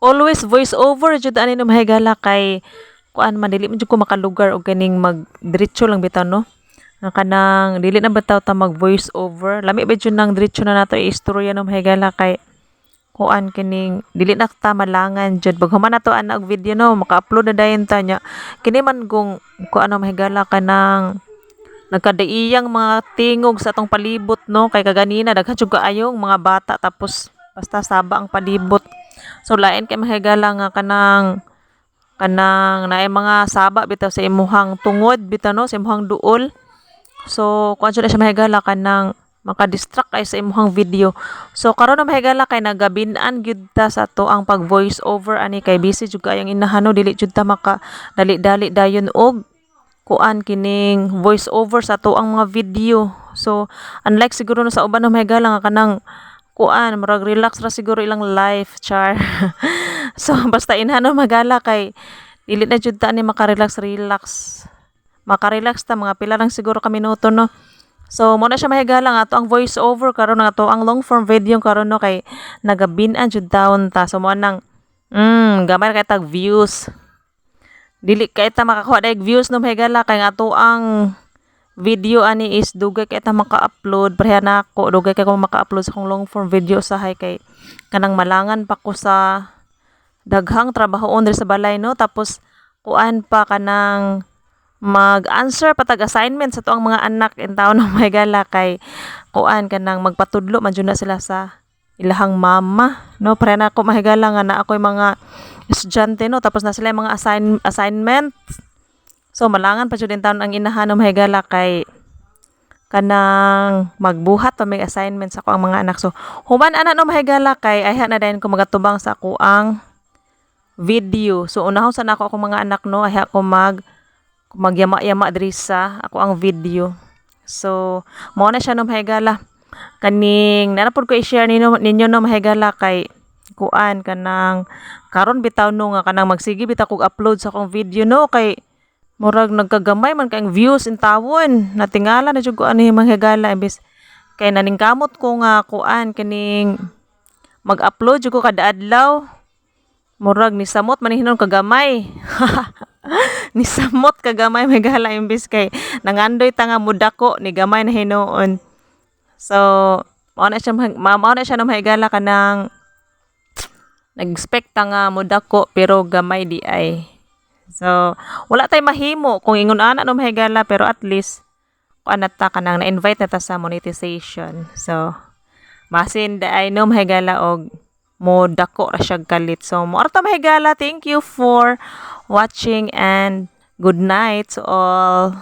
always voice over jud ani no mahigala kay kuan man dili man jud ko makalugar og kaning mag diretso lang bitaw no. Nga kanang dili na bitaw ta mag voice over. Lami ba jud nang diretso na nato istorya no mahigala kay kuan kining dili na ta malangan jud baghuman nato ana og video no maka-upload na dayon ta nya. Kini man kung kuan no mahigala kanang nagkadaiyang mga tingog sa atong palibot no kay kaganina daghan jud kaayong mga bata tapos basta saba ang palibot. So lain kay mahigala nga kanang naay mga saba bitaw sa imuhang tungod bitaw no sa imuhang duol. So kuan jud na siya mahigala kanang maka-distract kay sa imuhang video. So karon na mahigala kay nagabin-an gyud ta sa to ang pag voice over ani kay busy jud kayong inahan no dili jud ta maka dali-dali dayon og kuan kining voice over sa to ang mga video. So unlike siguro no sa uban na mahigala nga kanang kuan murag relax ra siguro ilang life char. So basta inhanon magala kay dili na jud ta ni maka-relax maka-relax ta mga pila lang siguro ka minuto no. So mo na siya mahigala nga ato ang voice over karon nga ato ang long form video karon no kay nagabin-an jud taon ta. So mo nang gamay kay tag views dili kay ta makakuha dag views no mahigala kay nga ato ang video ani is dugay kay ta maka-upload pareha na ako dugay kay ko maka-upload sa akong long form video usahay kay kanang malangan pa ko sa daghang trabahoon diri sa balay no tapos kuan pa kanang mag-answer patag assignment sa tuang mga anak in town no mahigala kay kuan kanang magpatudlo man jud na sila sa ilahang mama no pareha na ako mahigala nga na ako'y mga estudyante no tapos na sila yung mga assignment. So malangan pa jud in taon ang inahan no mahigala kay kanang magbuhat pa may assignment sa ko ang mga anak. So human ana no mahigala kay ayha na dayon ko magatubang sa ako ang video. So unahon sa nako akong mga anak no ayha ko magyama-yama diri sa ako ang video. So mao na siya no mahigala. Kaning nanapod ko i-share ninyo no mahigala kay kuan kanang karon bitaw no nga kanang magsige bitaw kog upload sa akong video no kay murag nagkagamay man kay views in tawon natingala na jud ko ani manghigala imbes kay naningkamot ko nga kuan kining mag-upload jud ko kada adlaw murag nisamot man hinon kagamay nisamot kagamay mahigala imbes kay nangandoy ta nga mudako ni gamay na hinuon. So mao na siya na mahigala kanang nag-expect ta nga mudako pero gamay di ay. So, wala tay mahimo kung ingon ana no mahigala pero at least kuan ta kanang na-invite na ta sa monetization. So, masin da ay no mahigala og mo dako ra siya kalit. So, mo ta mahigala. Thank you for watching and good night to all.